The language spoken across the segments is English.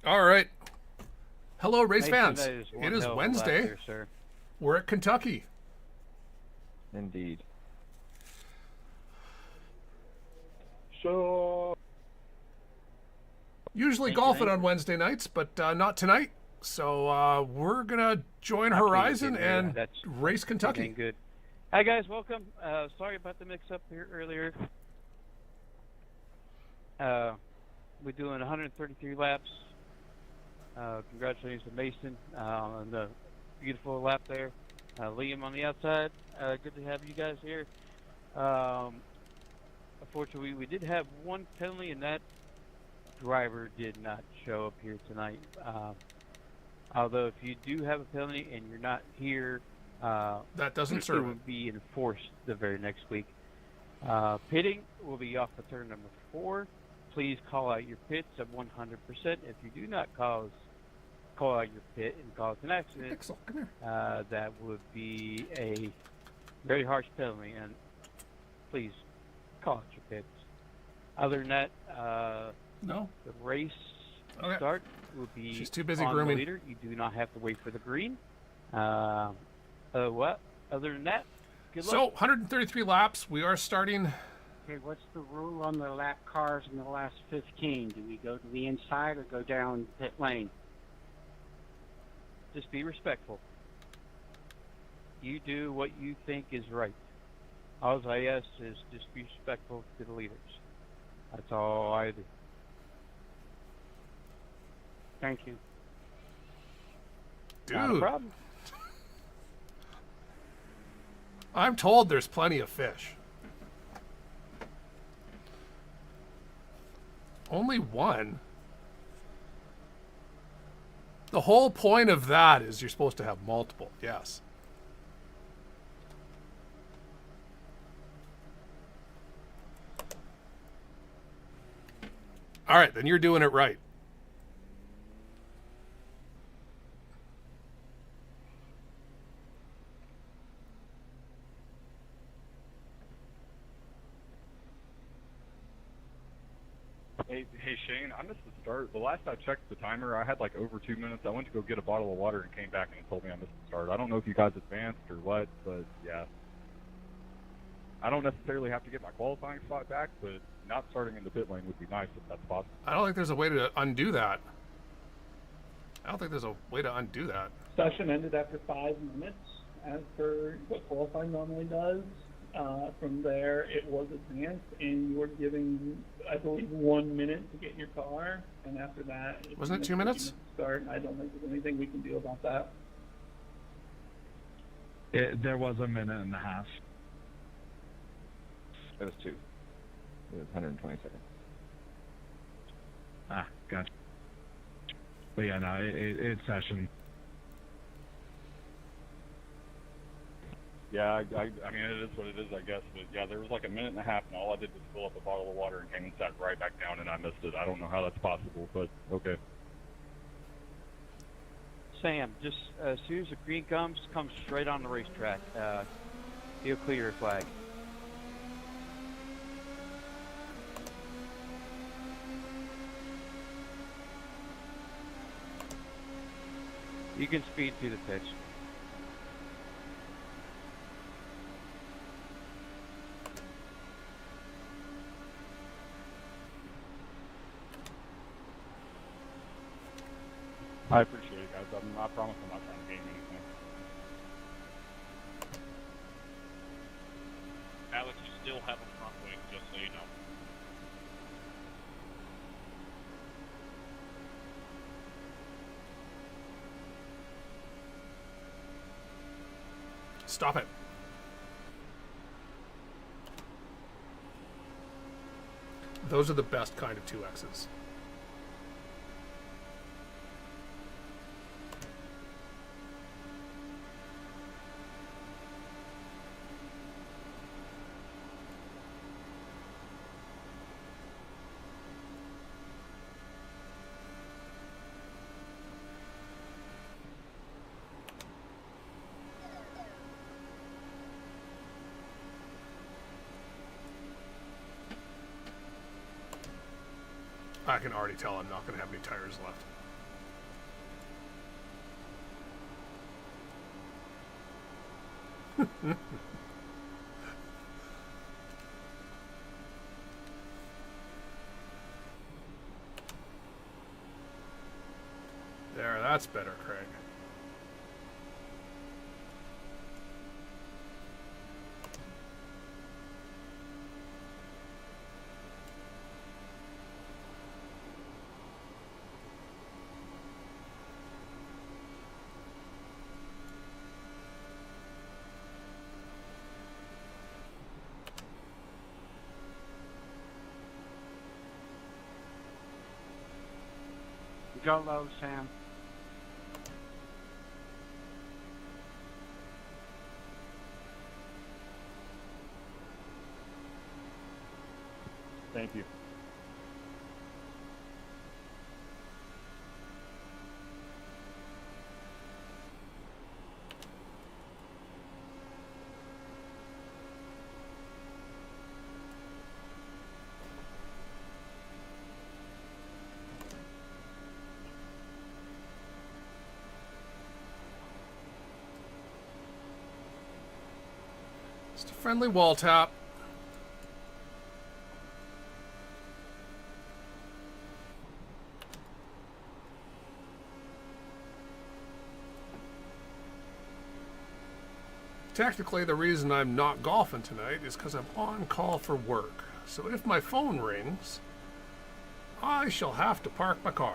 All right. Hello, race Hey, fans. tonight is one It is hell of a Wednesday. lap there, sir. We're at Kentucky. Indeed. So, Usually golfing on Wednesday nights, but not tonight. So we're going to join Horizon and race Kentucky. Good. Hi, guys. Welcome. Sorry about the mix-up here earlier. We're doing 133 laps. Congratulations to Mason on the beautiful lap there. Liam on the outside. Good to have you guys here. Unfortunately, we did have one penalty, and that driver did not show up here tonight. Although, if you do have a penalty and you're not here, that doesn't serve it would be enforced the very next week. Pitting will be off of turn number 4. Please call out your pits at 100%. If you do not call out your pit and cause an accident, Pixel, come here. that would be a very harsh penalty. And please call out your pits. Other than that, No. the race Okay. start will be She's too busy on grooming. the leader. You do not have to wait for the green. Other than that, good luck. So 133 laps. We are starting. Okay, what's the rule on the lap cars in the last 15? Do we go to the inside or go down pit lane? Just be respectful. You do what you think is right. All I ask is just be respectful to the leaders. That's all I do. Thank you. Not a Dude, problem. I'm told there's plenty of fish. Only one. The whole point of that is you're supposed to have multiple. Yes. All right, then you're doing it right. hey Shane, I missed the start. The last I checked the timer, I had like over 2 minutes. I went to go get a bottle of water and came back and it told me I missed the start. I don't know if you guys advanced or what, but yeah. I don't necessarily have to get my qualifying spot back, but not starting in the pit lane would be nice if that's possible. I don't think there's a way to undo that. I don't think there's a way to undo that. Session ended after 5 minutes, as per what qualifying normally does. From there, it was advanced, and you were given, I believe, 1 minute to get in your car, and after that, Wasn't it 2 minutes? Start. I don't think there's anything we can do about that. There was a minute and a half. It was 2. It was 120 seconds. Ah, gotcha. But yeah, no, it's session. Yeah, I mean, it is what it is, I guess. But yeah, there was like a minute and a half, and all I did was fill up a bottle of water and came and sat right back down, and I missed it. I don't know how that's possible, but okay. Sam, just as soon as the green comes, come straight on the racetrack. He'll clear your flag. You can speed through the pitch. I appreciate it, guys. I promise I'm not trying to game anything. Alex, you still have a front wing, just so you know. Stop it. Those are the best kind of 2Xs. I can already tell I'm not going to have any tires left. There, that's better, Craig. Go low, Sam. Thank you. Just a friendly wall tap. Technically, the reason I'm not golfing tonight is because I'm on call for work. So if my phone rings, I shall have to park my car.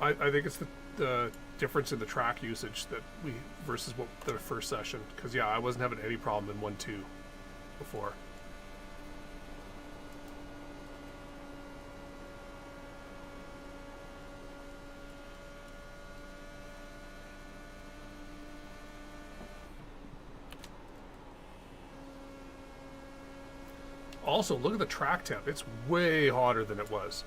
I think it's the difference in the track usage that we versus what the first session, because yeah, I wasn't having any problem in 1-2 before. Also, look at the track temp. It's way hotter than it was.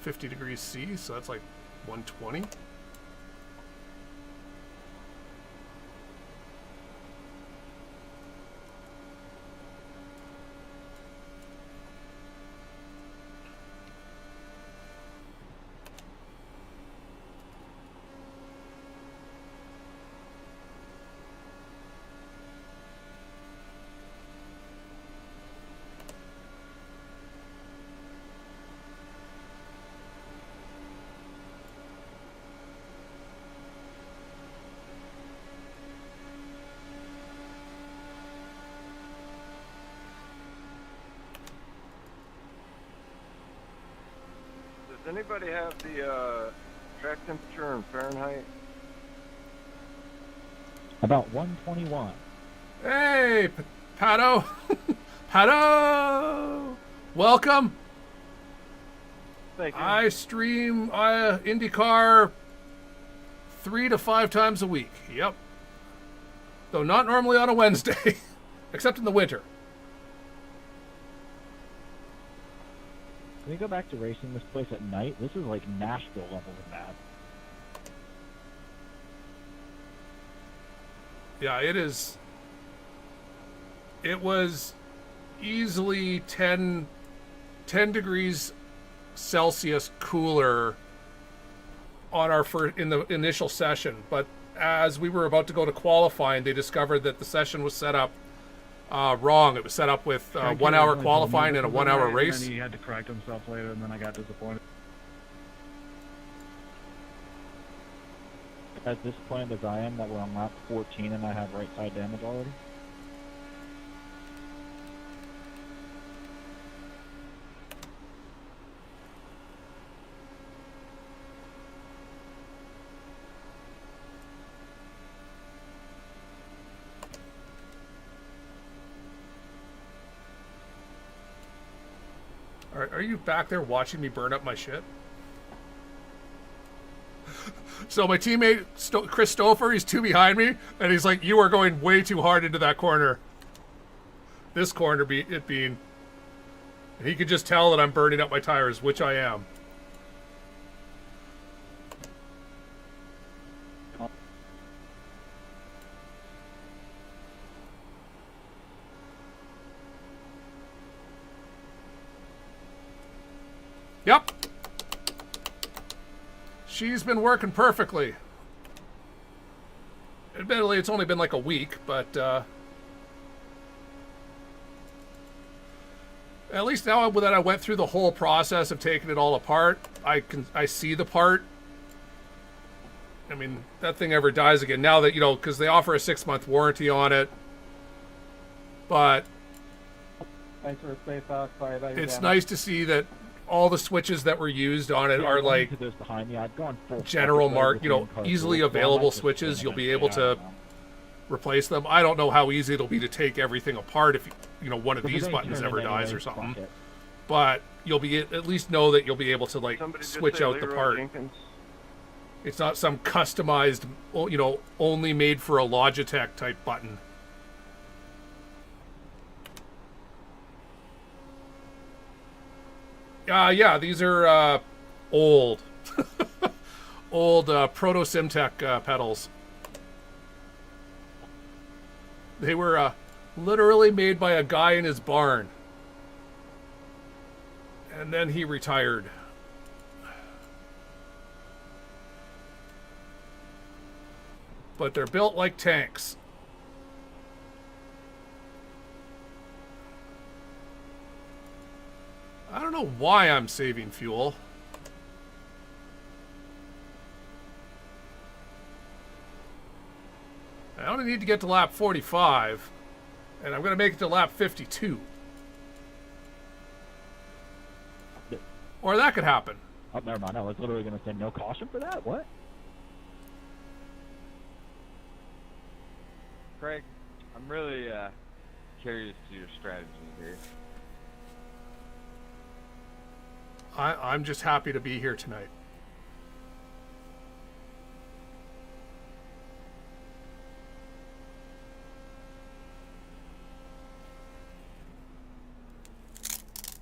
50 degrees C, so that's like 120. Does anybody have the track temperature in Fahrenheit? About 121. Hey, Pato. Pato! Welcome. Thank you. I stream IndyCar 3 to 5 times a week. Yep. Though not normally on a Wednesday, except in the winter. Can we go back to racing this place at night? This is like Nashville level of bad. Yeah, it is. It was easily 10 degrees Celsius cooler on our in the initial session, but as we were about to go to qualifying, they discovered that the session was set up wrong. It was set up with 1 hour qualifying and a 1 hour race. And then he had to correct himself later, and then I got disappointed. As disappointed as I am that we're on lap 14 and I have right side damage already. Are you back there watching me burn up my shit? So my teammate, Chris Stouffer, he's 2 behind me, and he's like, you are going way too hard into that corner. This corner, it being. And he could just tell that I'm burning up my tires, which I am. Yep. She's been working perfectly. Admittedly, it's only been like a week, but at least now that I went through the whole process of taking it all apart, I see the part. I mean, that thing ever dies again. Now that, you know, because they offer a 6-month warranty on it. But Thanks for the space, Alex. Sorry about your it's damage. nice to see that all the switches that were used on it are like To this behind me. I'd gone full general fucking mark, you know, car easily rules, so I might available just switches. spin You'll be eventually, able I to don't know. replace them. I don't know how easy it'll be to take everything apart if, you know, one of But these they buttons turn ever it dies anyway, or something. fuck it. But you'll be at least know that you'll be able to like Somebody just switch say out the Leroy part. Jenkins. It's not some customized, you know, only made for a Logitech type button. Yeah, these are old, old ProtoSimTech pedals. They were literally made by a guy in his barn, and then he retired. But they're built like tanks. I don't know why I'm saving fuel. I only need to get to lap 45, and I'm going to make it to lap 52. Or that could happen. Oh, never mind. I was literally going to say no caution for that. What? Craig, I'm really curious to your strategy here. I'm just happy to be here tonight.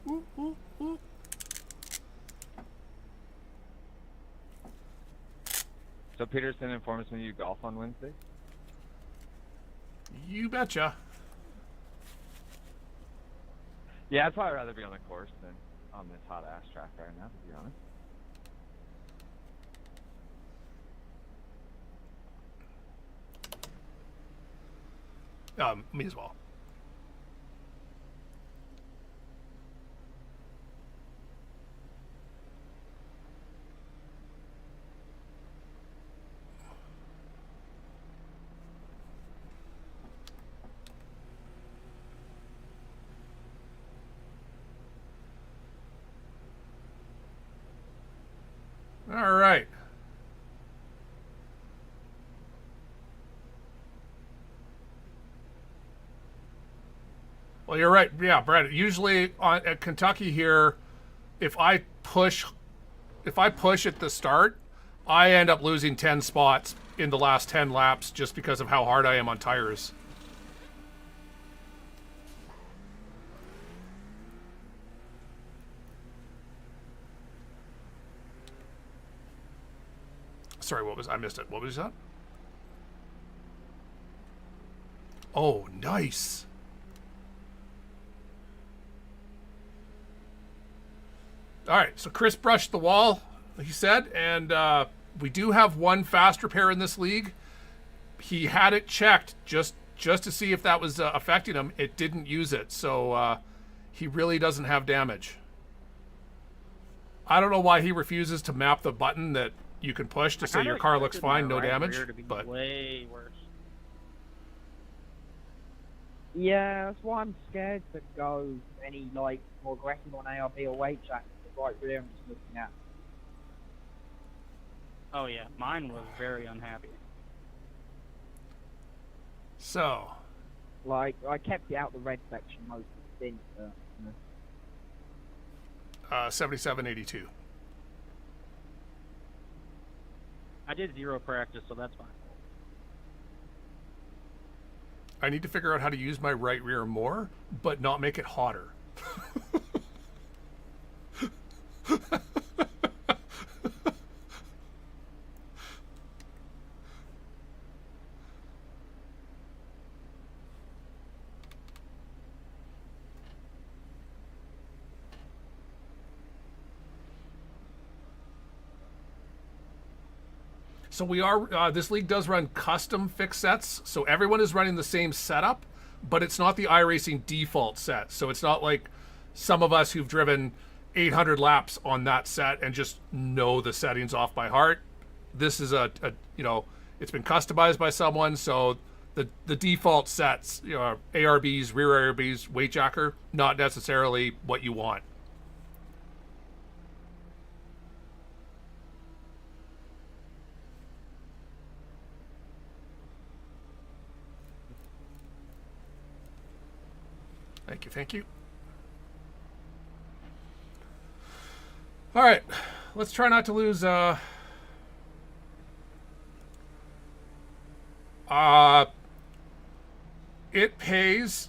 Ooh, ooh, ooh. So Peterson informs me you golf on Wednesday? You betcha. Yeah, I'd probably rather be on the course than on this hot ass track right now, to be honest. Me as well. All right. Well, you're right. Yeah, Brad. Usually at Kentucky here, if I push at the start, I end up losing 10 spots in the last 10 laps just because of how hard I am on tires. Sorry, I missed it. What was that? Oh, nice. All right, so Chris brushed the wall, like he said, and we do have one fast repair in this league. He had it checked just to see if that was affecting him. It didn't use it, so he really doesn't have damage. I don't know why he refuses to map the button that you can push to say your car looks fine, no damage. But way worse. Yeah, that's why I'm scared to go any like more aggressive on ARB or weight track. Right there, I'm just looking at. Oh yeah, mine was very unhappy. So, like, I kept it out the red section most of the stint, but, you know. 7782. I did 0 practice, so that's fine. I need to figure out how to use my right rear more, but not make it hotter. So we are, this league does run custom fixed sets. So everyone is running the same setup, but it's not the iRacing default set. So it's not like some of us who've driven 800 laps on that set and just know the settings off by heart. This is a you know, it's been customized by someone. So the default sets, you know, ARBs, rear ARBs, weight jacker, not necessarily what you want. Thank you, thank you. All right, let's try not to lose. It pays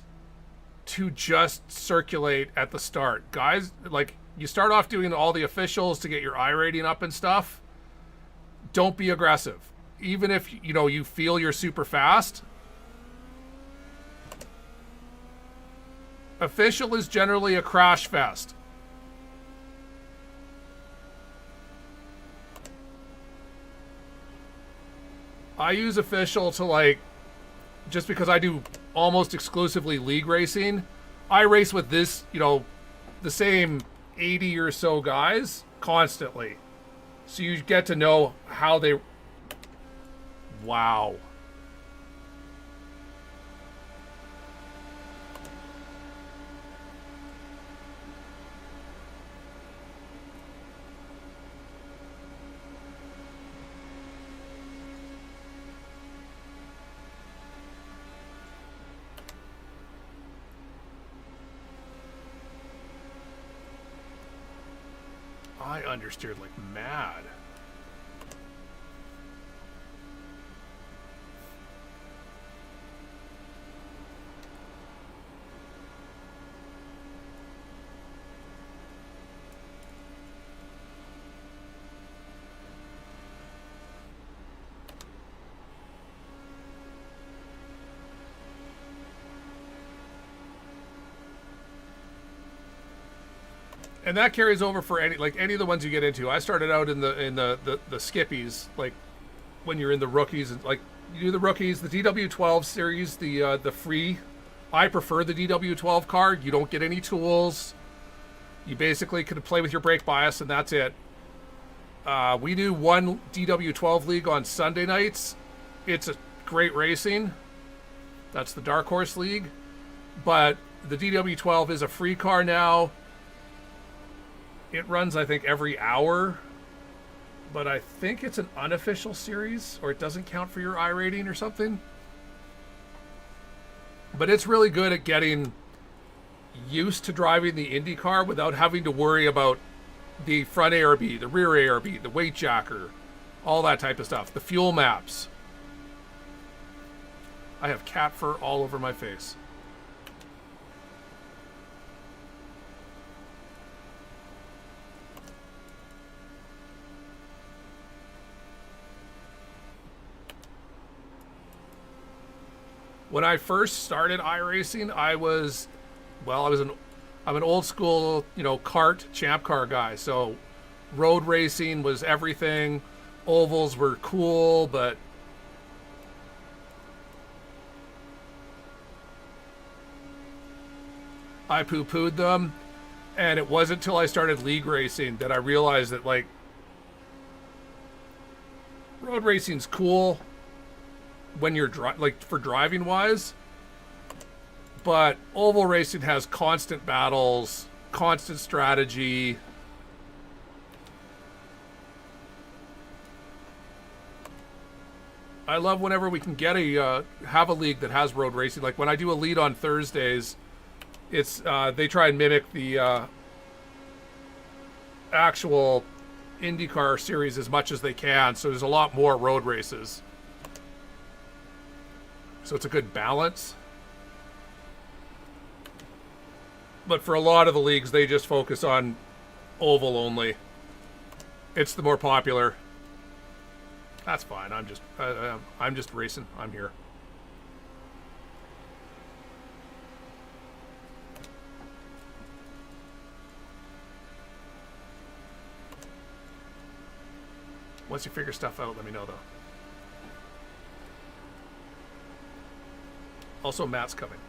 to just circulate at the start, guys. Like, you start off doing all the officials to get your iRating up and stuff. Don't be aggressive, even if you know you feel you're super fast. Official is generally a crash fest. I use official to, like, just because I do almost exclusively league racing. I race with this, you know, the same 80 or so guys constantly. So you get to know how they... Wow. I understeered like mad. And that carries over for any of the ones you get into. I started out in the skippies, like when you're in the rookies, and like you do the rookies, the DW12 series, the free. I prefer the DW12 card. You don't get any tools. You basically can play with your brake bias, and that's it. We do one DW12 league on Sunday nights. It's a great racing. That's the Dark Horse League. But the DW12 is a free car now. It runs, I think, every hour, but I think it's an unofficial series, or it doesn't count for your iRating or something. But it's really good at getting used to driving the IndyCar without having to worry about the front ARB, the rear ARB, the weight jacker, all that type of stuff, the fuel maps. I have cat fur all over my face. When I first started iRacing, I'm an old school, you know, kart, champ car guy. So road racing was everything. Ovals were cool, but I poo-pooed them. And it wasn't until I started league racing that I realized that, like, road racing's cool when you're for driving wise, but oval racing has constant battles, constant strategy. I love whenever we can get have a league that has road racing. Like when I do a lead on Thursdays, it's they try and mimic the actual IndyCar series as much as they can, so there's a lot more road races. So it's a good balance. But for a lot of the leagues, they just focus on oval only. It's the more popular. That's fine. I'm just racing. I'm here. Once you figure stuff out, let me know though. Also, Matt's coming.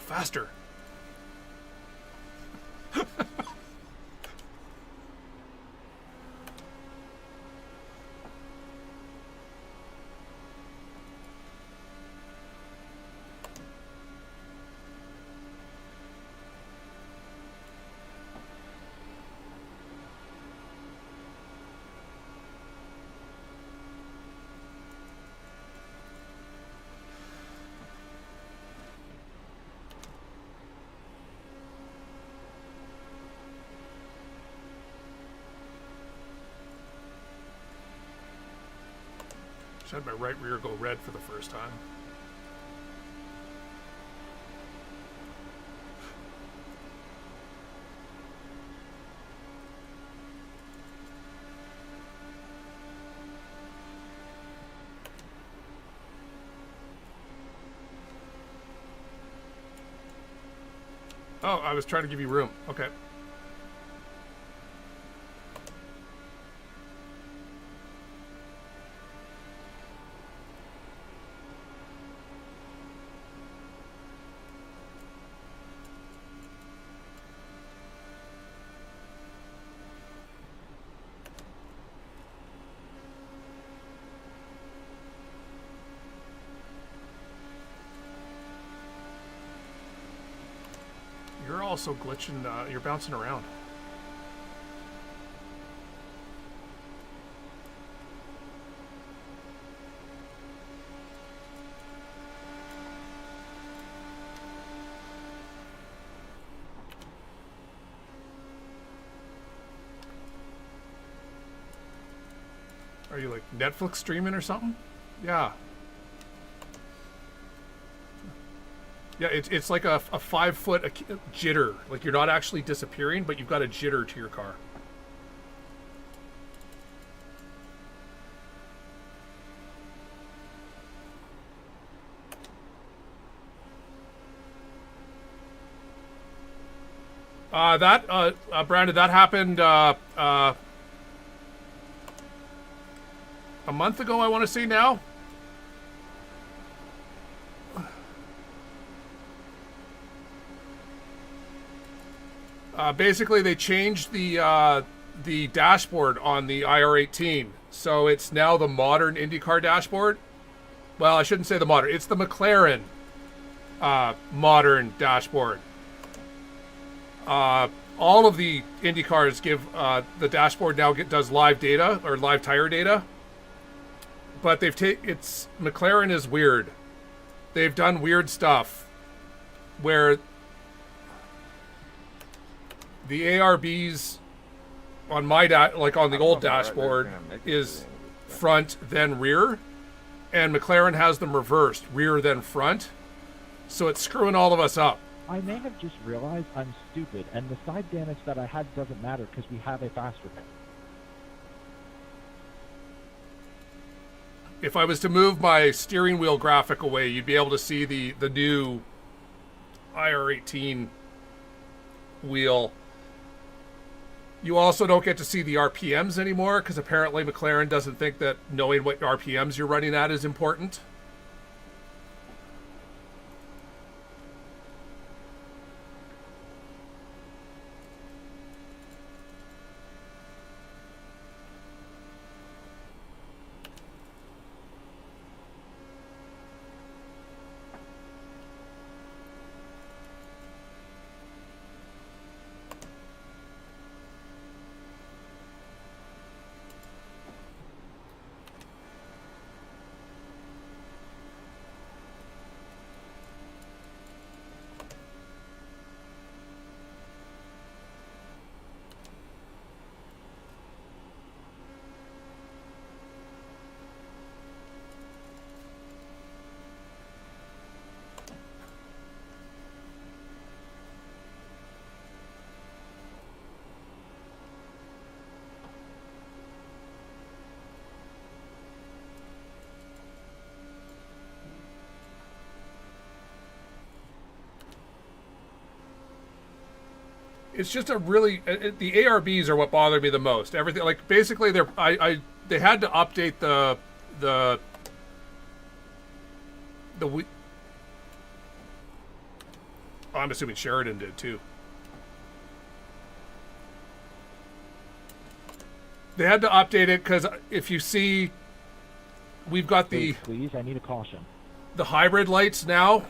Faster. Had my right rear go red for the first time. Oh, I was trying to give you room. Okay. You're also glitching, you're bouncing around. Are you like Netflix streaming or something? Yeah. Yeah, it's like a 5 foot jitter. Like you're not actually disappearing, but you've got a jitter to your car. Brandon, that happened a month ago, I want to say now. Basically, they changed the dashboard on the IR18, so it's now the modern IndyCar dashboard. Well, I shouldn't say the modern; it's the McLaren modern dashboard. All of the IndyCars give the dashboard now does live data or live tire data, but it's McLaren is weird. They've done weird stuff where the ARBs on my on the old dashboard front then rear, and McLaren has them reversed, rear then front. So it's screwing all of us up. I may have just realized I'm stupid, and the side damage that I had doesn't matter because we have a faster pit. If I was to move my steering wheel graphic away, you'd be able to see the new IR18 wheel. You also don't get to see the RPMs anymore because apparently McLaren doesn't think that knowing what RPMs you're running at is important. It's just a really the ARBs are what bother me the most. Everything like basically they had to update the I'm assuming Sheridan did too. They had to update it because if you see, we've got the please, I need a caution. The hybrid lights now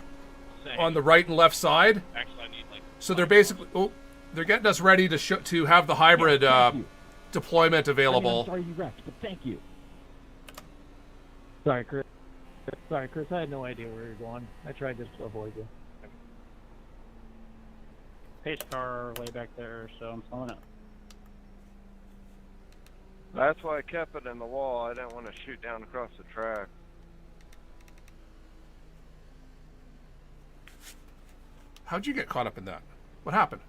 on the right and left side. Actually, I need like. So they're basically they're getting us ready to have the hybrid deployment available. I'm sorry you wrecked, but thank you. Sorry, Chris. Sorry, Chris. I had no idea where you're going. I tried just to avoid you. Pace car way back there, so I'm slowing up. That's why I kept it in the wall. I didn't want to shoot down across the track. How'd you get caught up in that? What happened?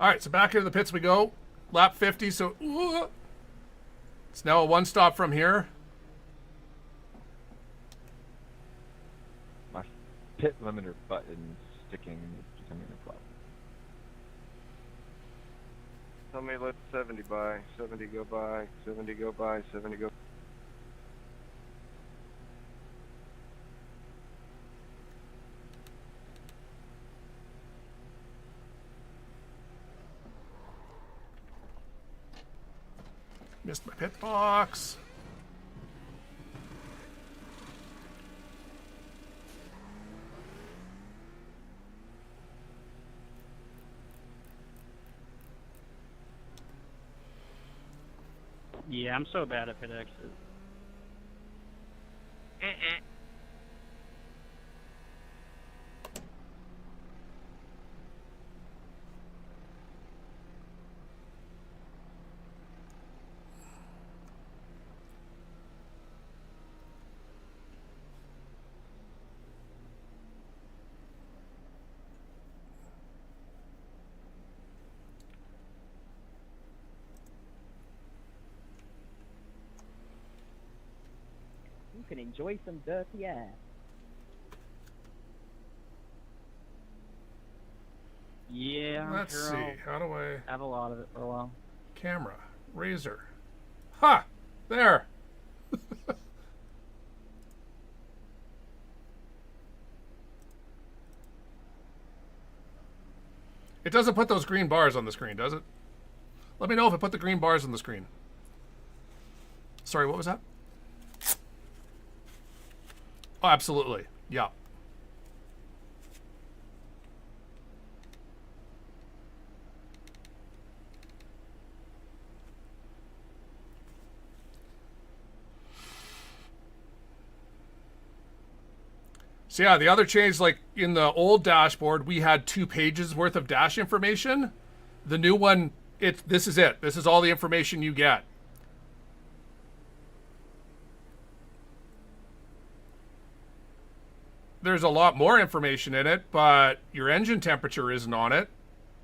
All right, so back into the pits we go. Lap 50, so it's now a one-stop from here. My pit limiter button sticking is becoming a problem. Tell me let 70 by, 70 go by, 70 go by, 70 go. Missed my pit box. Yeah, I'm so bad at pit exits. You can enjoy some dirty air. Yeah, I'm Let's sure see. I'll How do I have a lot of it for a while. camera razor? Ha! There. It doesn't put those green bars on the screen, does it? Let me know if it put the green bars on the screen. Sorry, what was that? Oh, absolutely. Yeah. So yeah, the other change, like in the old dashboard, we had 2 pages worth of dash information. The new one, this is it. This is all the information you get. There's a lot more information in it, but your engine temperature isn't on it.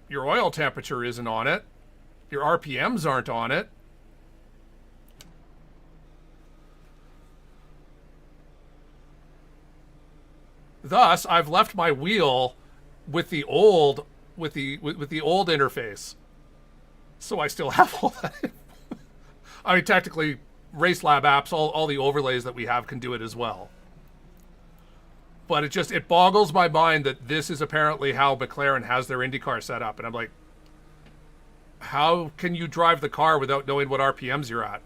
Your oil temperature isn't on it. Your RPMs aren't on it. Thus, I've left my wheel with the old with the old interface. So I still have all that. I mean, technically, RaceLab apps, all the overlays that we have can do it as well. But it boggles my mind that this is apparently how McLaren has their IndyCar set up. And I'm like, how can you drive the car without knowing what RPMs you're at?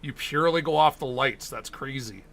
You purely go off the lights. That's crazy.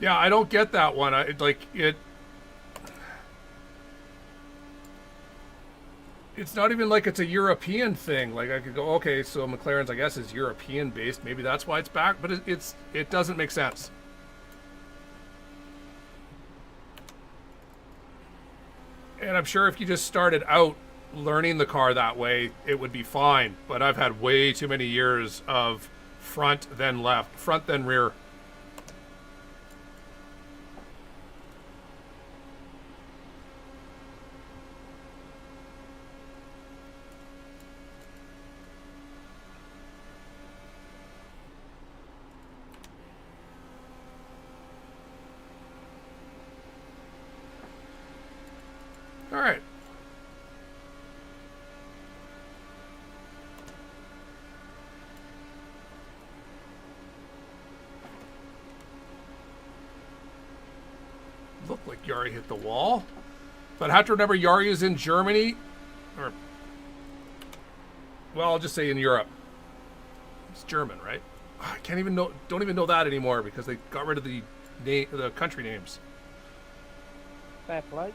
Yeah, I don't get that one. It's not even like it's a European thing. Like I could go, okay, so McLaren's, I guess, is European based. Maybe that's why it's back, but it doesn't make sense. And I'm sure if you just started out learning the car that way, it would be fine. But I've had way too many years of front then left, front then rear. All right. Looked like Yari hit the wall. But I have to remember Yari is in Germany. Or, well, I'll just say in Europe. It's German, right? I can't even know, don't even know that anymore because they got rid of the country names. Fair play.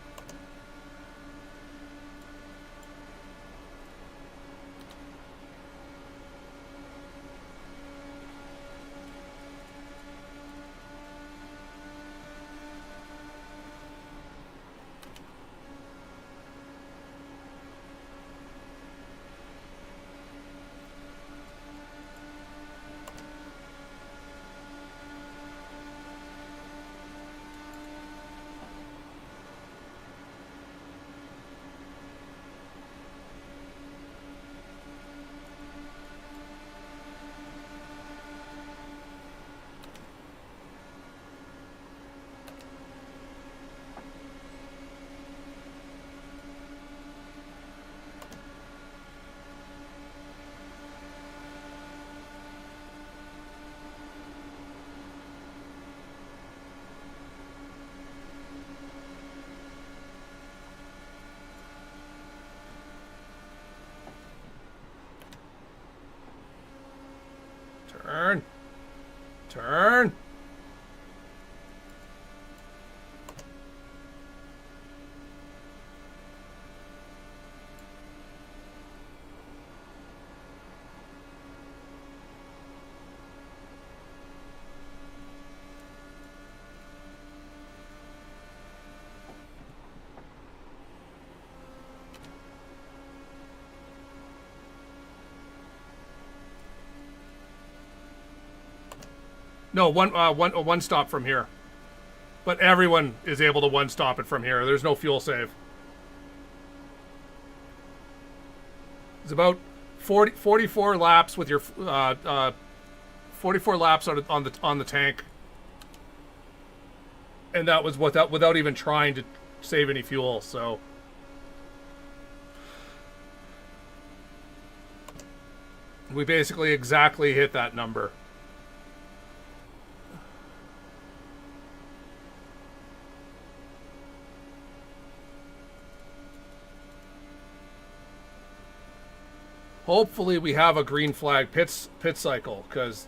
Turn. Turn. No, one stop from here. But everyone is able to one stop it from here. There's no fuel save. It's about 44 laps with your 44 laps on the tank, and that was without even trying to save any fuel. So We basically exactly hit that number. Hopefully we have a green flag pit cycle, because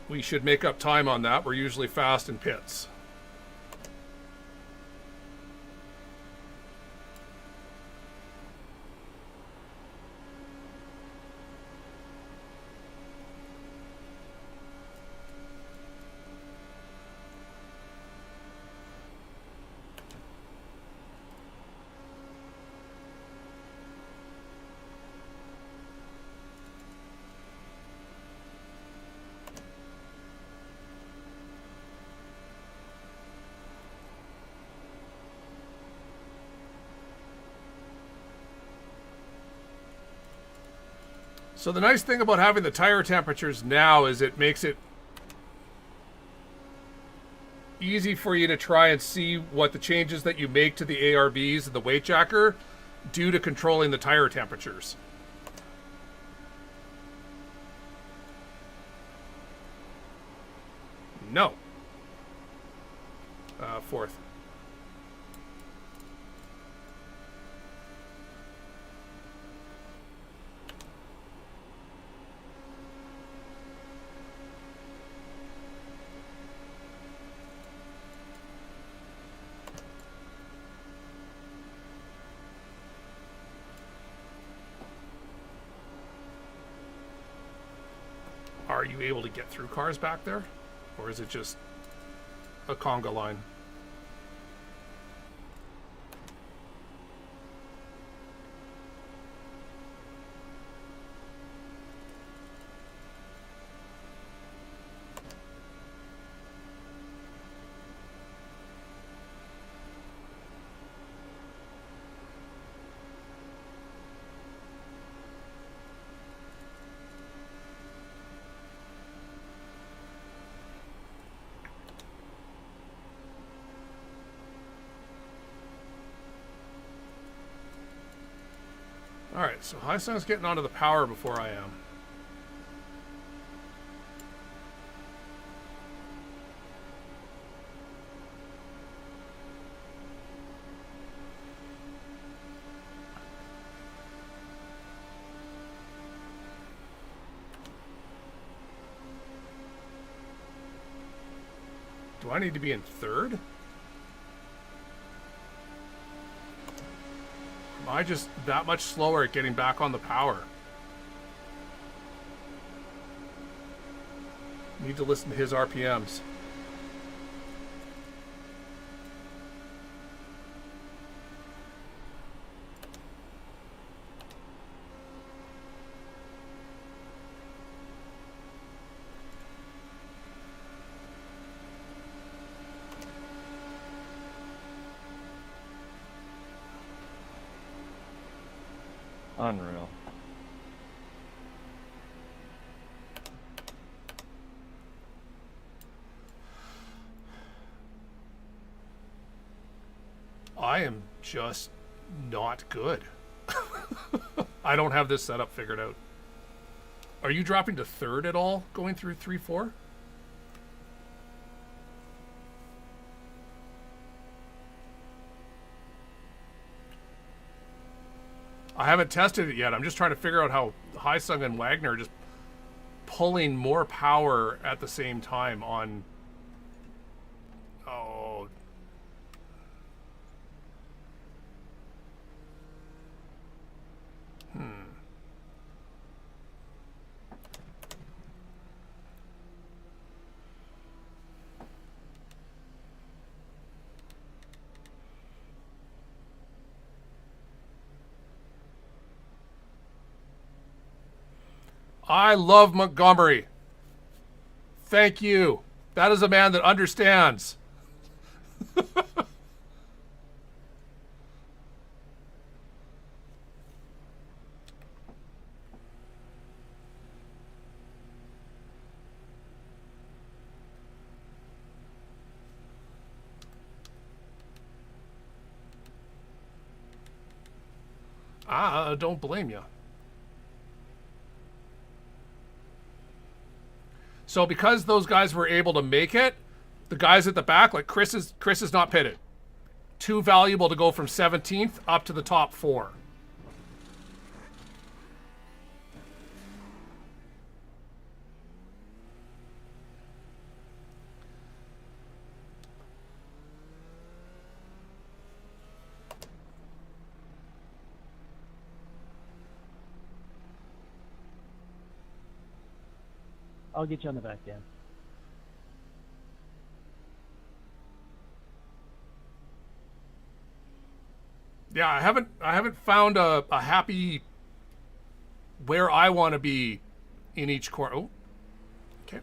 we should make up time on that. We're usually fast in pits. So the nice thing about having the tire temperatures now is it makes it easy for you to try and see what the changes that you make to the ARBs and the weight jacker do to controlling the tire temperatures. No. Fourth. Are you able to get through cars back there? Or is it just a conga line? Alright, so Highsung's getting onto the power before I am. Do I need to be in third? Am I just that much slower at getting back on the power? Need to listen to his RPMs. Unreal. I am just not good. I don't have this setup figured out. Are you dropping to third at all going through 3-4? I haven't tested it yet. I'm just trying to figure out how Highsung and Wagner are just pulling more power at the same time on... Oh. I love Montgomery. Thank you. That is a man that understands. I don't blame you. So because those guys were able to make it, the guys at the back, like Chris is not pitted. Too valuable to go from 17th up to the top 4. I'll get you on the back, Dan. Yeah, I haven't found a happy where I want to be in each corner. Oh, okay.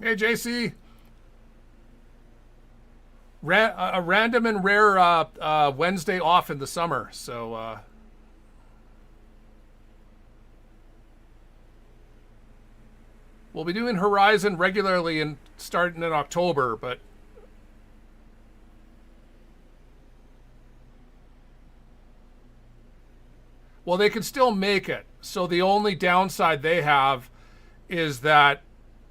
Hey, JC. A random and rare Wednesday off in the summer, so we'll be doing Horizon regularly and starting in October, but well, they can still make it. So the only downside they have is that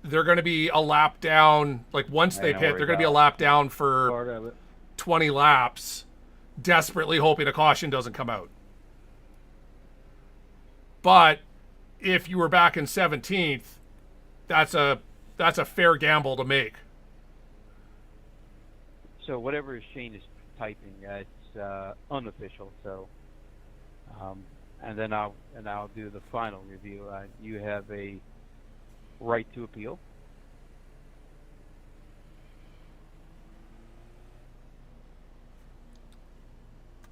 they're going to be a lap down. Like once they pit, they're going to be a lap down for 20 laps, desperately hoping a caution doesn't come out. But if you were back in 17th, that's a fair gamble to make. So whatever Shane is typing, it's unofficial. So, and then I'll do the final review. You have a right to appeal.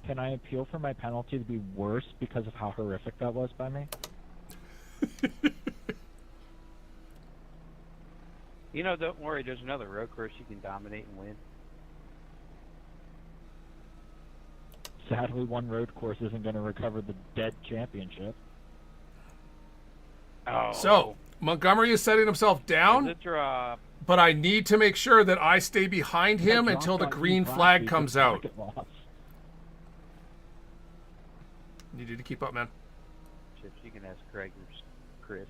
Can I appeal for my penalty to be worse because of how horrific that was by me? You know, don't worry. There's another road course you can dominate and win. Sadly, one road course isn't going to recover the dead championship. Oh. So Montgomery is setting himself down, but I need to make sure that I stay behind him until the green flag comes out. Need you to keep up, man. Chips, you can ask Craig or Chris.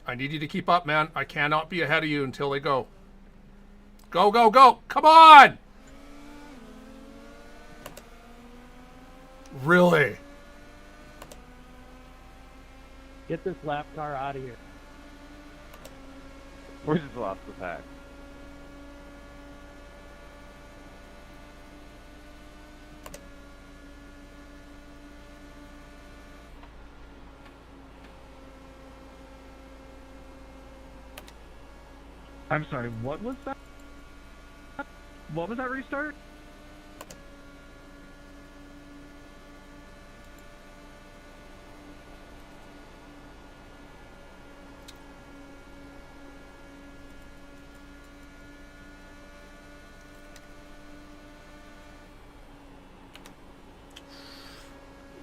I need you to keep up, man. I cannot be ahead of you until they go. Go, go, go. Come on! Really? Get this lap car out of here. We just lost the pack. I'm sorry, what was that? What was that restart?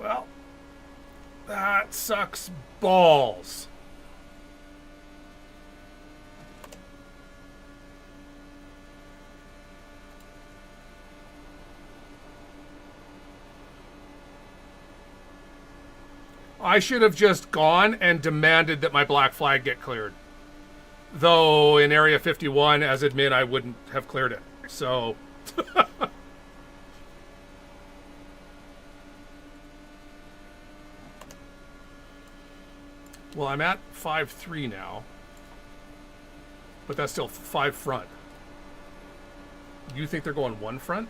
Well, that sucks balls. I should have just gone and demanded that my black flag get cleared. Though in Area 51, as admin, I wouldn't have cleared it. So... Well, I'm at 5-3 now. But that's still 5 front. You think they're going 1 front?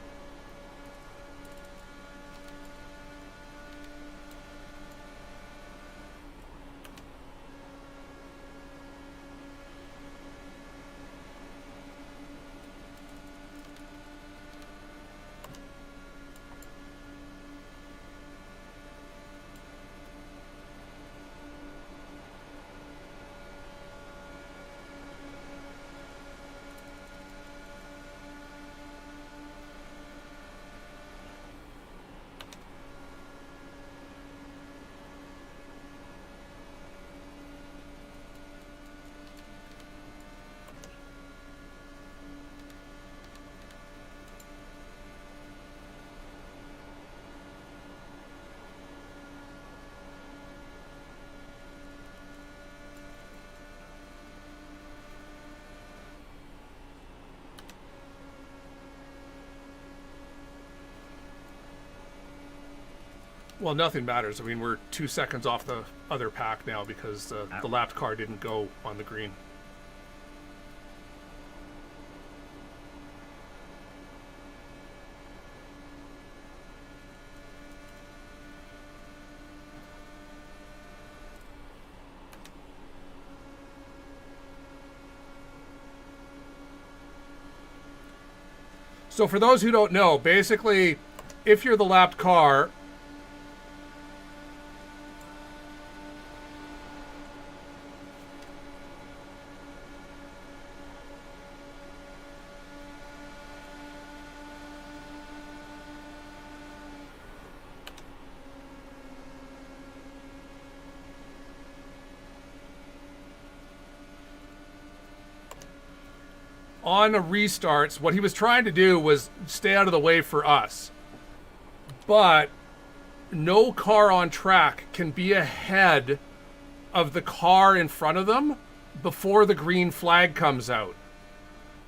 Well, nothing matters. I mean, we're 2 seconds off the other pack now because the lapped car didn't go on the green. So for those who don't know, basically, if you're the lapped car, on the restarts, what he was trying to do was stay out of the way for us. But no car on track can be ahead of the car in front of them before the green flag comes out.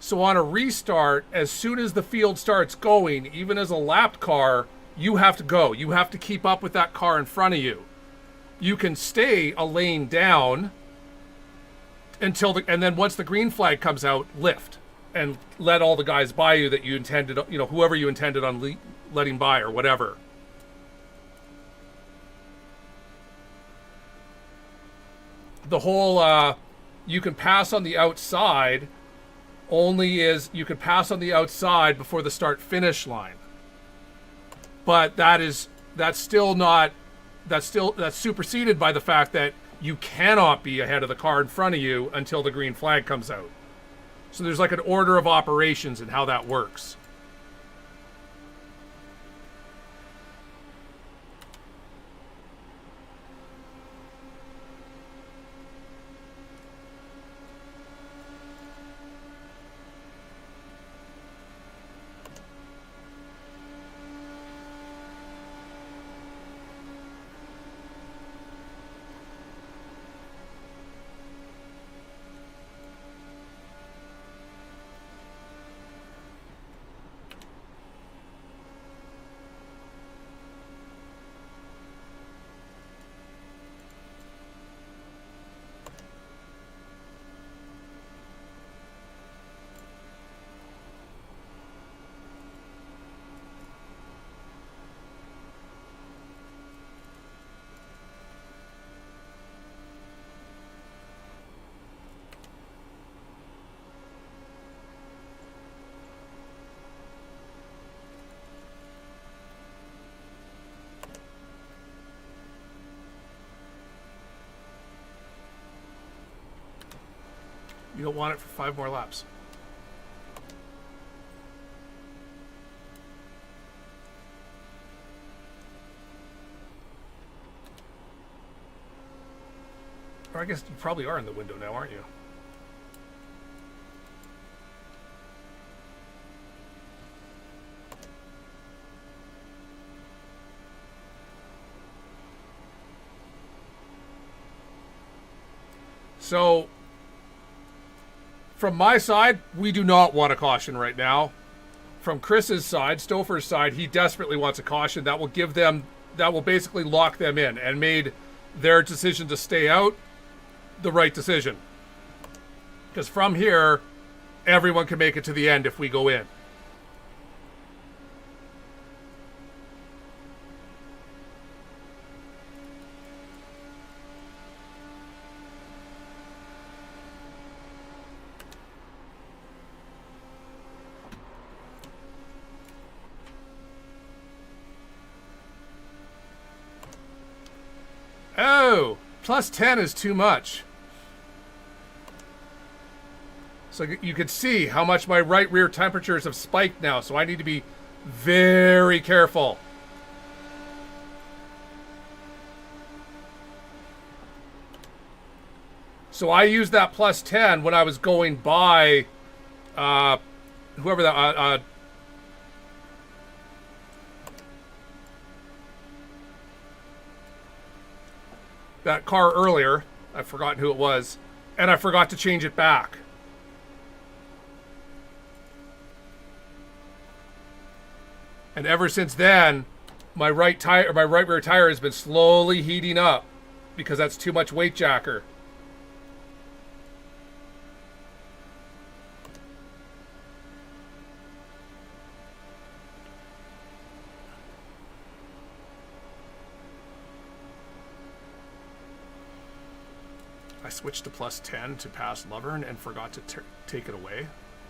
So on a restart, as soon as the field starts going, even as a lapped car, you have to go. You have to keep up with that car in front of you. You can stay a lane down until and then once the green flag comes out, lift and let all the guys by you that you intended, whoever you intended on letting by or whatever. The whole you can pass on the outside only is you can pass on the outside before the start finish line. But that's superseded by the fact that you cannot be ahead of the car in front of you until the green flag comes out. So there's like an order of operations in how that works. You don't want it for 5 more laps. Or I guess you probably are in the window now, aren't you? So, from my side, we do not want a caution right now. From Chris's side, Stouffer's side, he desperately wants a caution. That will basically lock them in and made their decision to stay out the right decision. Because from here, everyone can make it to the end if we go in. Oh, plus 10 is too much. So you can see how much my right rear temperatures have spiked now, so I need to be very careful. So I used that plus 10 when I was going by whoever that that car earlier. I've forgotten who it was, and I forgot to change it back. And ever since then, my right rear tire has been slowly heating up because that's too much weight jacker. I switched to plus 10 to pass Lovern and forgot to take it away,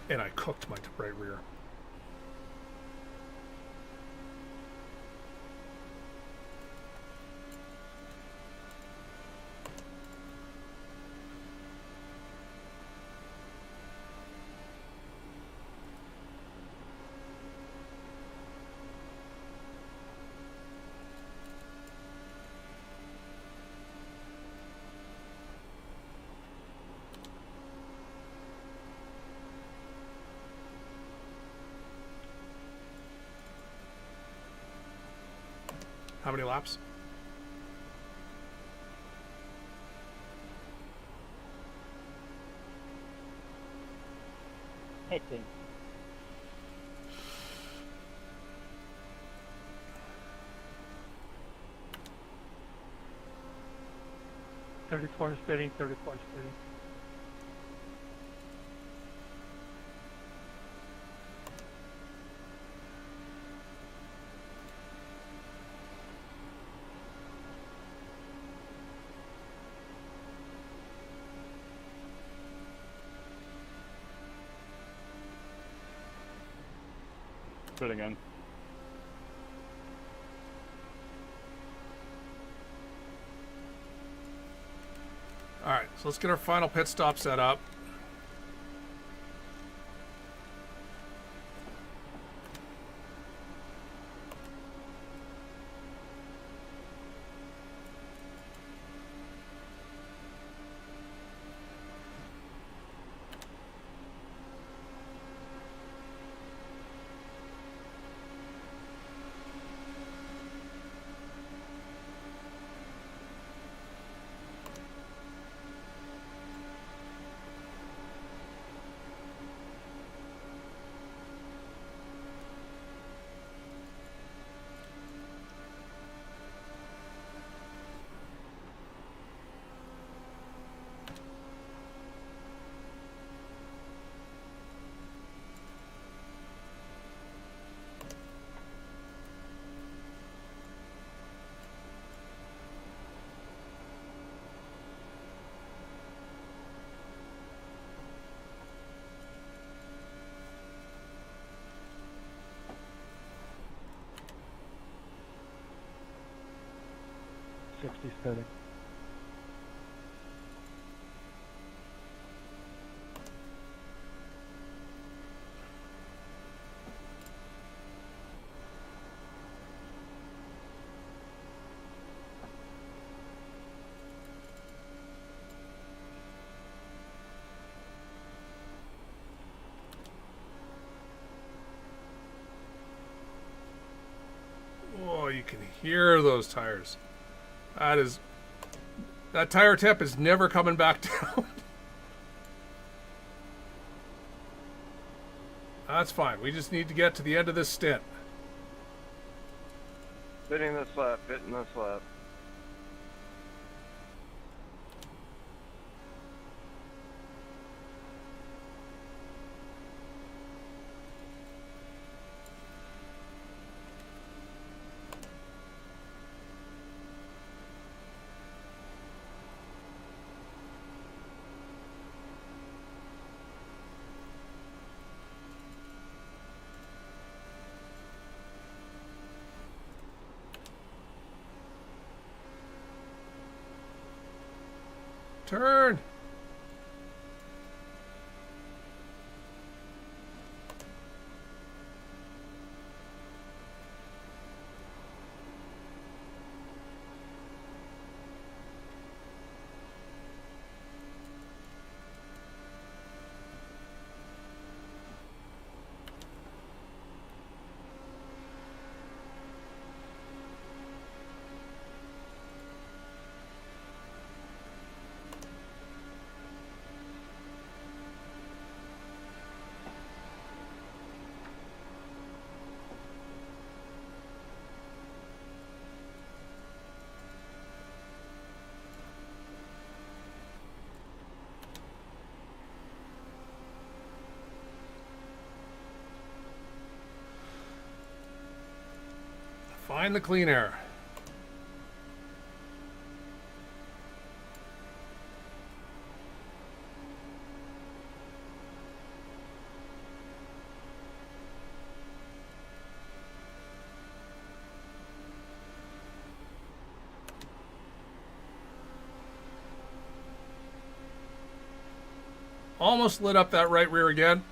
and I cooked my right rear. How many laps? Hitting. $34 spinning, $34 spinning. Put it again. All right, so let's get our final pit stop set up. Spinning. Oh, you can hear those tires. That tire temp is never coming back down. That's fine. We just need to get to the end of this stint. Hitting this lap, hitting this lap. Turn. Find the clean air. Almost lit up that right rear again.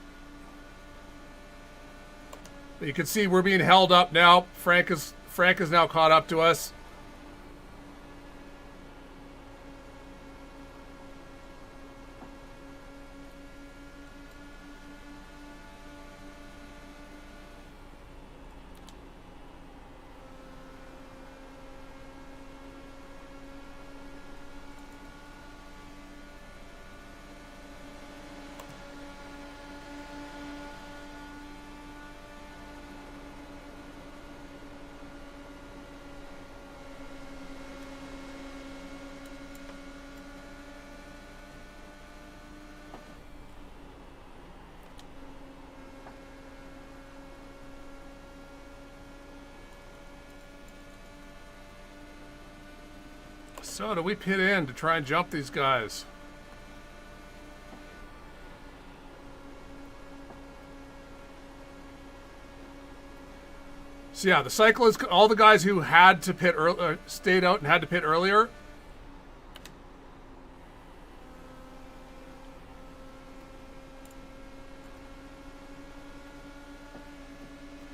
But you can see we're being held up now. Frank is now caught up to us. So do we pit in to try and jump these guys? So yeah, the cycle is all the guys who had to pit stayed out and had to pit earlier.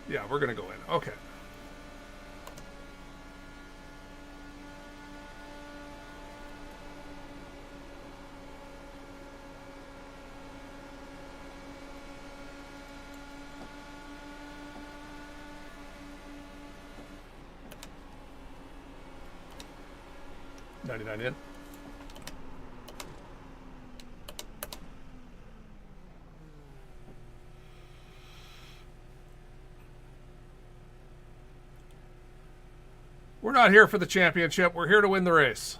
Yeah, we're gonna go in. Okay. In. We're not here for the championship. We're here to win the race.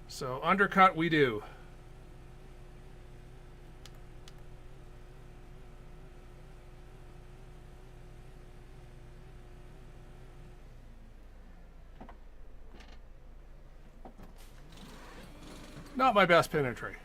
So undercut we do. Not my best pin entry.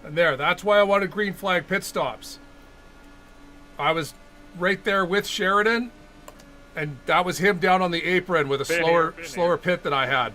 And there, that's why I wanted green flag pit stops. I was right there with Sheridan, and that was him down on the apron with a slower pit than I had.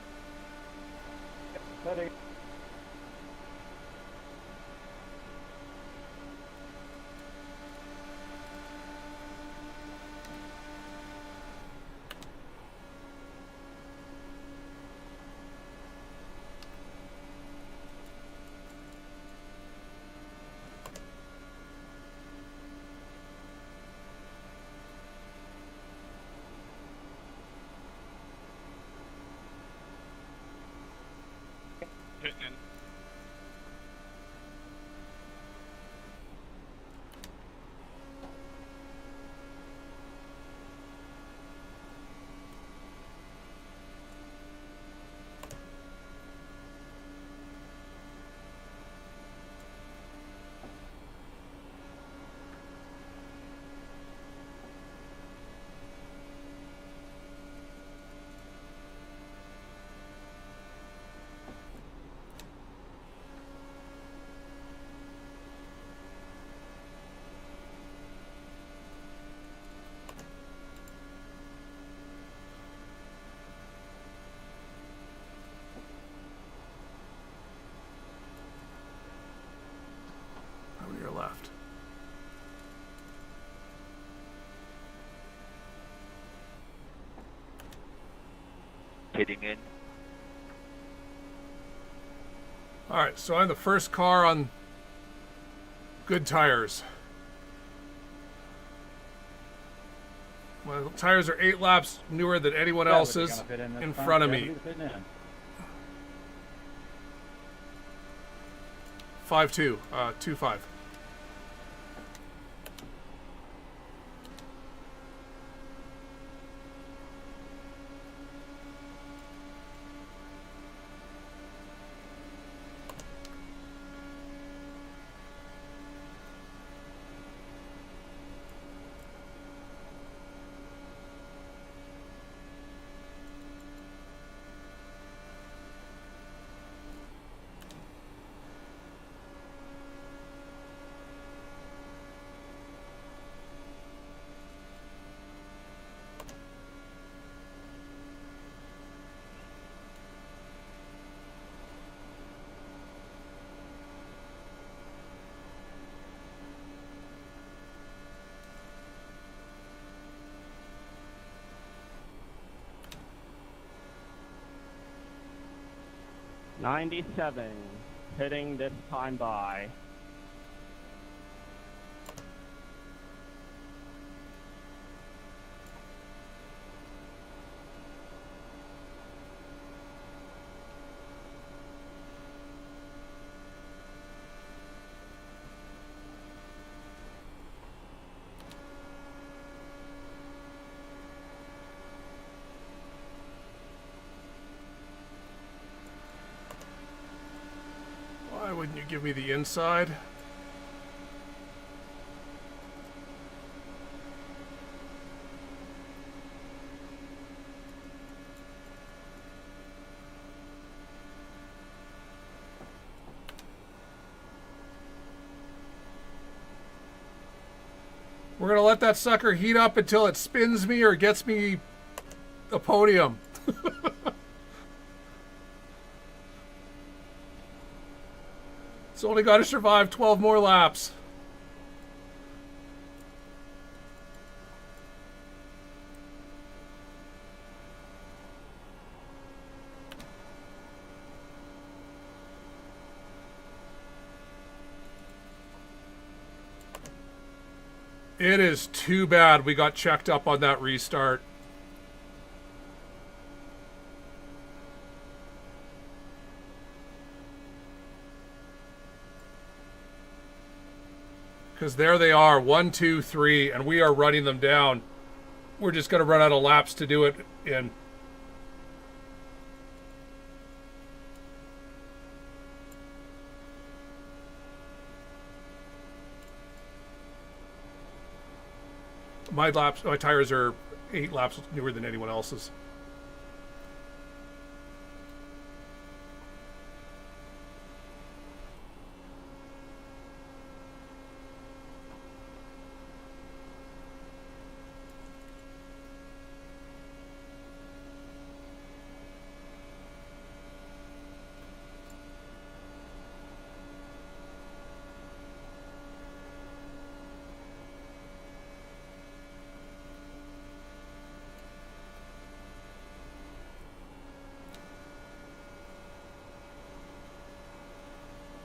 pitting in. All right, so I'm the first car on good tires. My tires are 8 laps newer than anyone else's in front of me. 5.2, 2.5. '97, hitting this time by. Why wouldn't you give me the inside? We're gonna let that sucker heat up until it spins me or gets me a podium. It's only got to survive 12 more laps. It is too bad we got checked up on that restart. Because there they are, 1, 2, 3, and we are running them down. We're just going to run out of laps to do it in. My tires are 8 laps newer than anyone else's.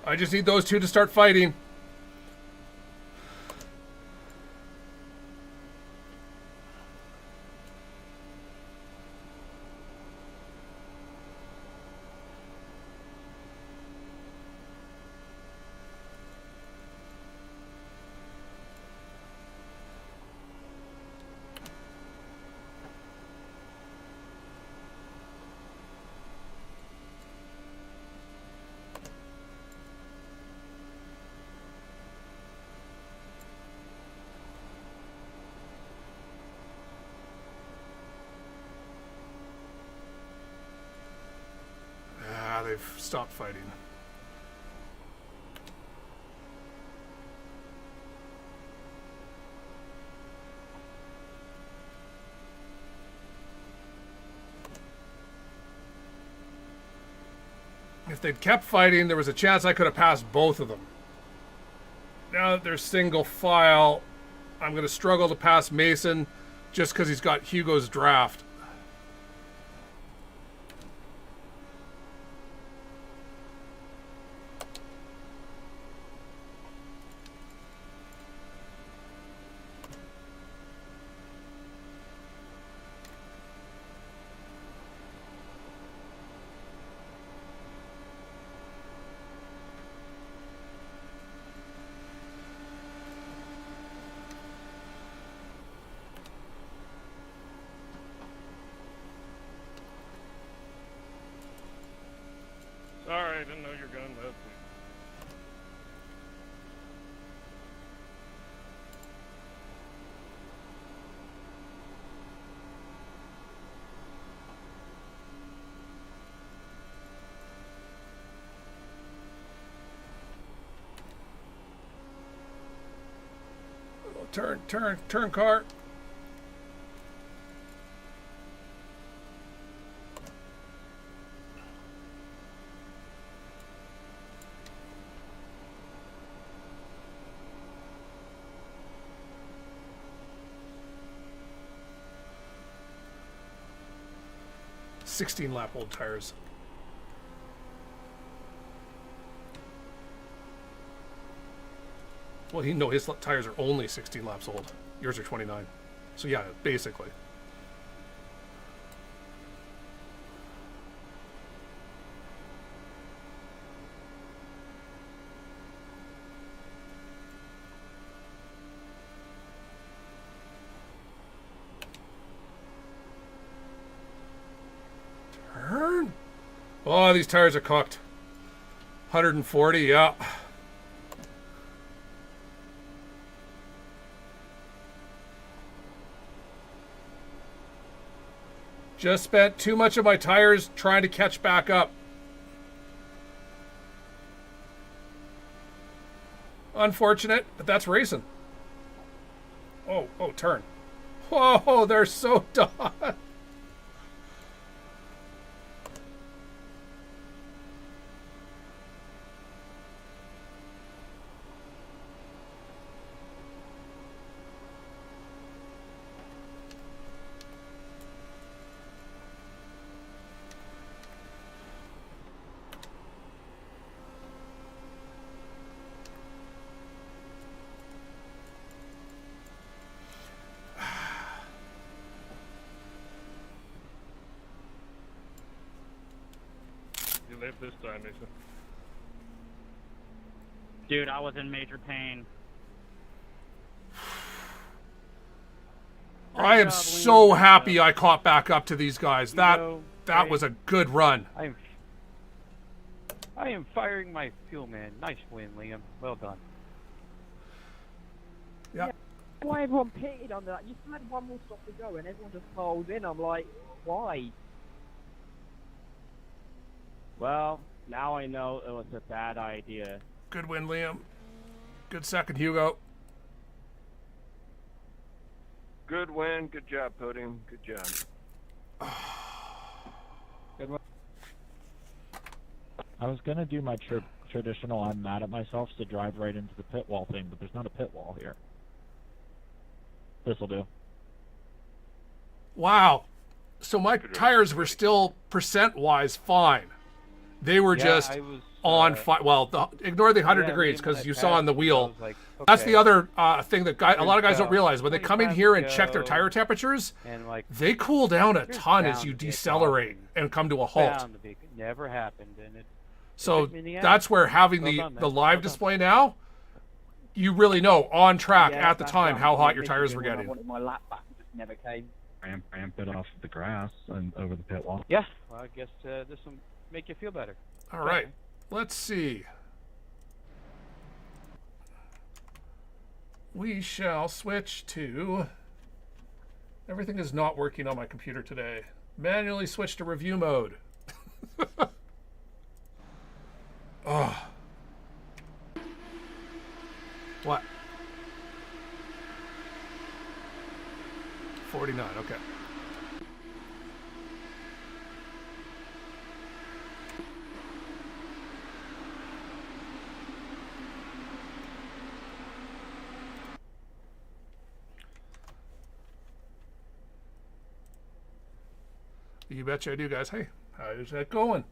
I just need those two to start fighting. They've stopped fighting. If they'd kept fighting, there was a chance I could have passed both of them. Now that they're single file, I'm going to struggle to pass Mason just because he's got Hugo's draft. Turn, car. Lap old tires. Well, his tires are only 16 laps old. Yours are 29. So yeah, basically. Turn. Oh, these tires are cooked. 140, yeah. Just spent too much of my tires trying to catch back up. Unfortunate, but that's racing. Oh, turn. Whoa, they're so done. Live this time, Mason. Dude, I was in major pain. I am so happy I caught back up to these guys. That was a good run. I am firing my fuel, man. Nice win, Liam. Well done. Yeah. Why everyone pitted on that? You still had one more stop to go and everyone just piled in. I'm like, why? Well, now I know it was a bad idea. Good win, Liam. Good second, Hugo. Good win. Good job, Podium. Good job. Good one. I was gonna do my traditional I'm mad at myself to drive right into the pit wall thing, but there's not a pit wall here. This'll do. Wow. So my tires were still percent-wise fine. They were just on fire. Well, ignore the 100 degrees because you saw on the wheel. Like, okay, that's the other thing that a lot of guys don't realize. When they come in here and check their tire temperatures, and like, they cool down a ton as you decelerate and come to a halt. It never happened, and it. So that's where having the live display now, you really know on track at the time how hot your tires were getting. I wanted my lap back, it just never came. Ramp it off the grass and over the pit wall. Yeah, well, I guess this will make you feel better. All right, let's see. We shall switch to... Everything is not working on my computer today. Manually switch to review mode. Oh. What? 49, okay. You betcha I do, guys. Hey, how's that going?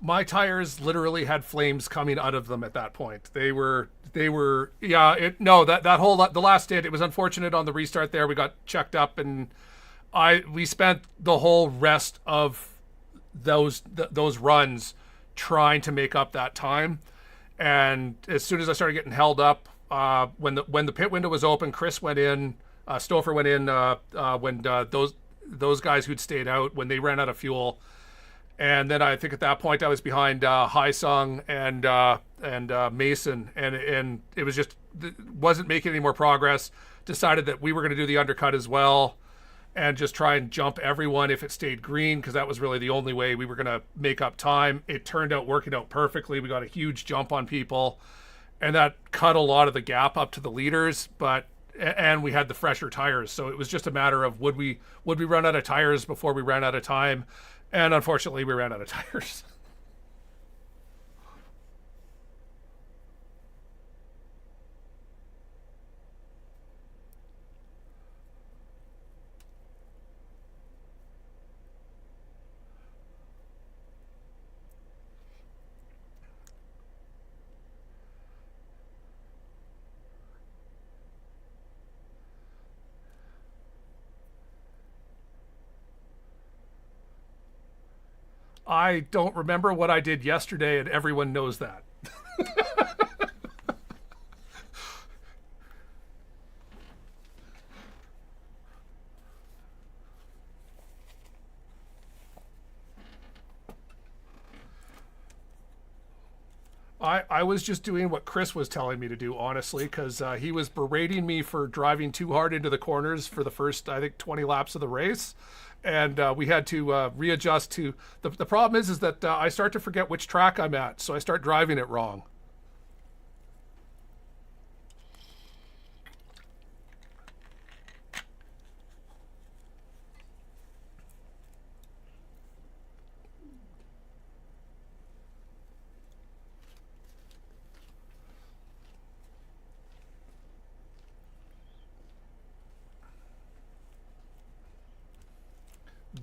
My tires literally had flames coming out of them at that point. They were yeah, the last stint, it was unfortunate on the restart there. We got checked up and we spent the whole rest of those runs trying to make up that time. And as soon as I started getting held up, when the pit window was open, Chris went in, Stouffer went in, when those guys who'd stayed out, when they ran out of fuel. And then I think at that point I was behind Haisung and Mason, and it was just wasn't making any more progress. Decided that we were going to do the undercut as well, and just try and jump everyone if it stayed green, because that was really the only way we were going to make up time. It turned out working out perfectly. We got a huge jump on people, and that cut a lot of the gap up to the leaders. And we had the fresher tires, so it was just a matter of would we run out of tires before we ran out of time. And unfortunately, we ran out of tires. I don't remember what I did yesterday, and everyone knows that. I was just doing what Chris was telling me to do, honestly, because he was berating me for driving too hard into the corners for the first, I think, 20 laps of the race. And we had to readjust to... The problem is that I start to forget which track I'm at, so I start driving it wrong.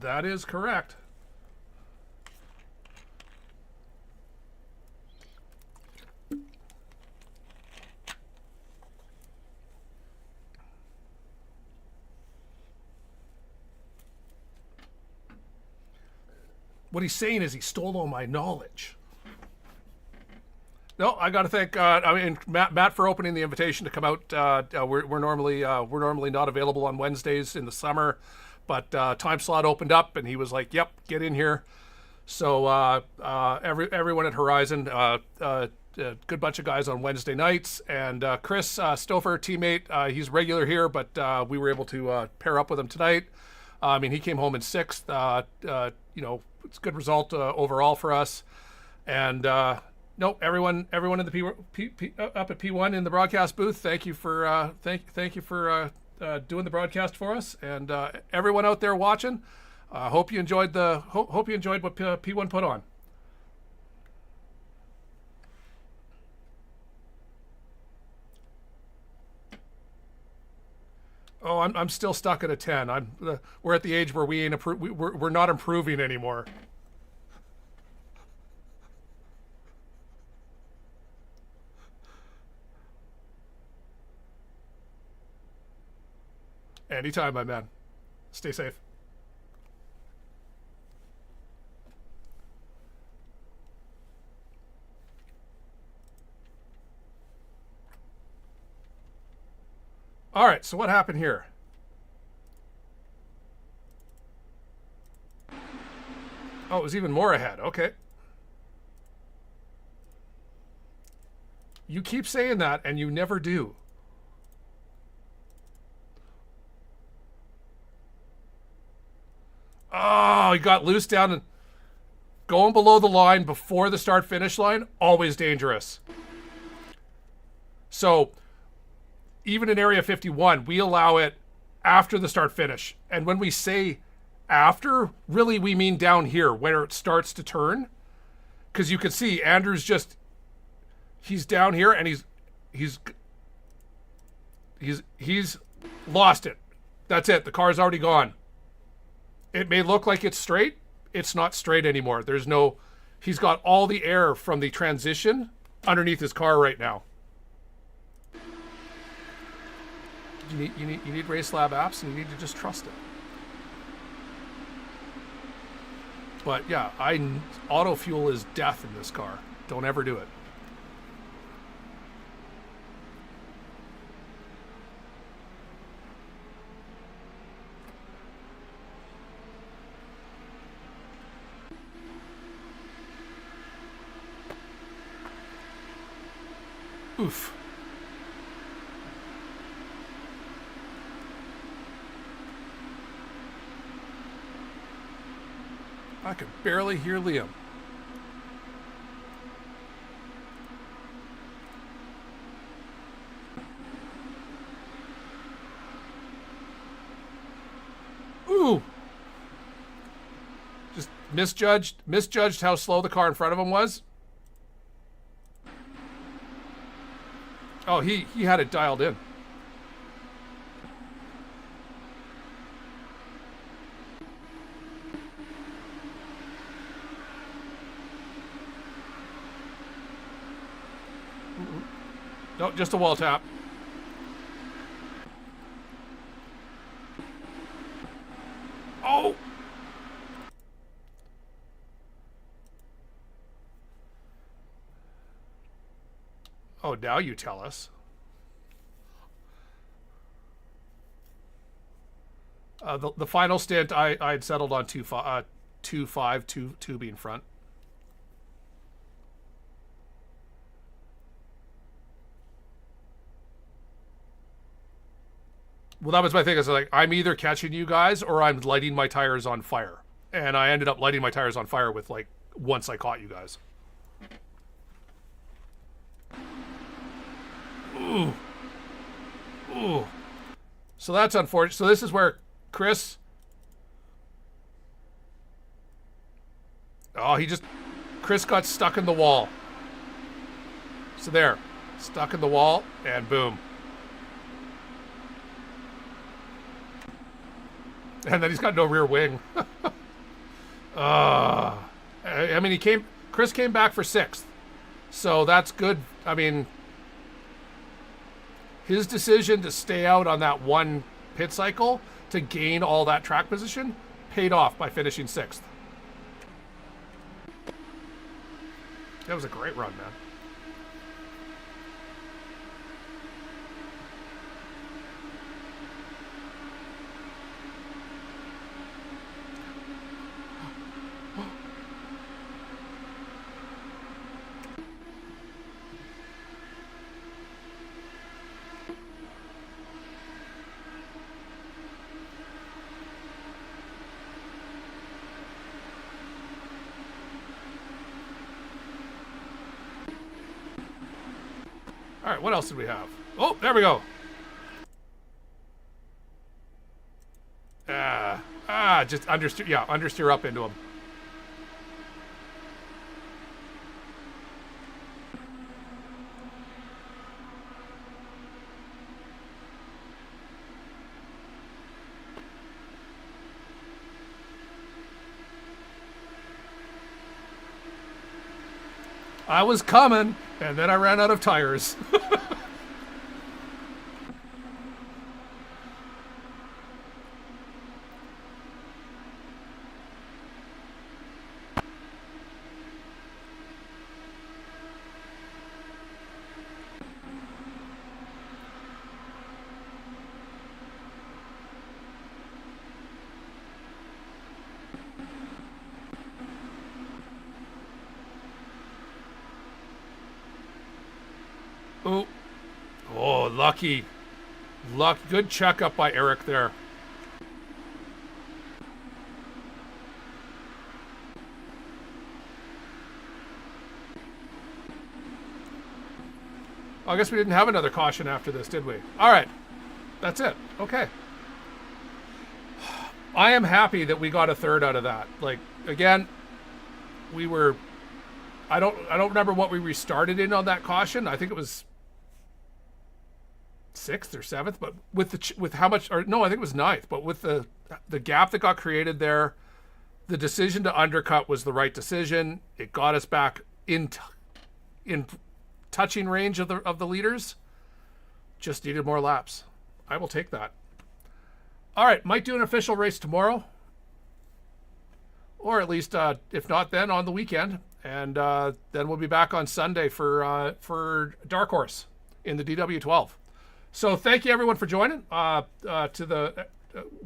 That is correct. What he's saying is he stole all my knowledge. No, I got to thank Matt for opening the invitation to come out. We're normally not available on Wednesdays in the summer, but time slot opened up, and he was like, "Yep, get in here." So everyone at Horizon, good bunch of guys on Wednesday nights, and Chris Stouffer, teammate, he's regular here, but we were able to pair up with him tonight. I mean, he came home in sixth. It's a good result overall for us, and. No, everyone in the up at P1 in the broadcast booth. Thank you for thank you for doing the broadcast for us, and everyone out there watching. Hope you enjoyed hope you enjoyed what P1 put on. Oh, I'm still stuck at a 10. We're at the age where we're not improving anymore. Anytime, my man. Stay safe. All right, so what happened here? Oh, it was even more ahead. Okay. You keep saying that, and you never do. Oh, he got loose down and going below the line before the start-finish line, always dangerous. So even in Area 51, we allow it after the start-finish. And when we say after, really we mean down here where it starts to turn. Because you can see Andrew's he's down here and he's lost it. That's it. The car's already gone. It may look like it's straight. It's not straight anymore. He's got all the air from the transition underneath his car right now. You need Race Lab apps, and you need to just trust it. But yeah, auto fuel is death in this car. Don't ever do it. Oof. I could barely hear Liam. Ooh. Just misjudged how slow the car in front of him was. Oh, he had it dialed in. No, just a wall tap. Oh! Oh, now you tell us. The final stint, I had settled on 2.5, 2 being front. Well, that was my thing. It's like, I'm either catching you guys or I'm lighting my tires on fire. And I ended up lighting my tires on fire with, like, once I caught you guys. Ooh. Ooh. So that's unfortunate. So this is where Chris... Oh, Chris got stuck in the wall. So there. Stuck in the wall, and boom. And then he's got no rear wing. I mean, Chris came back for 6th. So that's good. I mean, his decision to stay out on that one pit cycle to gain all that track position paid off by finishing 6th. That was a great run, man. All right, what else did we have? Oh, there we go. Just understeer, yeah, understeer up into him. I was coming, and then I ran out of tires. Oh, lucky. Good checkup by Eric there. I guess we didn't have another caution after this, did we? All right. That's it. Okay. I am happy that we got a 3rd out of that. Like, again, we were... I don't remember what we restarted in on that caution. I think it was 6th or 7th, but with how much, or no, I think it was 9th, but with the gap that got created there, the decision to undercut was the right decision. It got us back in touching range of the leaders. Just needed more laps. I will take that. All right, might do an official race tomorrow, or at least if not, then on the weekend. And then we'll be back on Sunday for Dark Horse in the DW12. So thank you everyone for joining. To the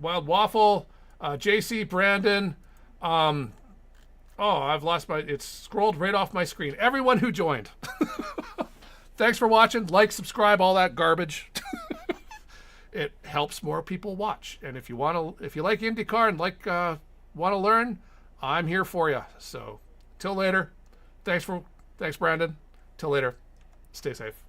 Wild Waffle, JC, Brandon. Oh, I've lost it's scrolled right off my screen. Everyone who joined. thanks for watching. Like, subscribe, all that garbage. It helps more people watch. And if you like IndyCar and want to learn, I'm here for you. So till later. Thanks Brandon. Till later. Stay safe.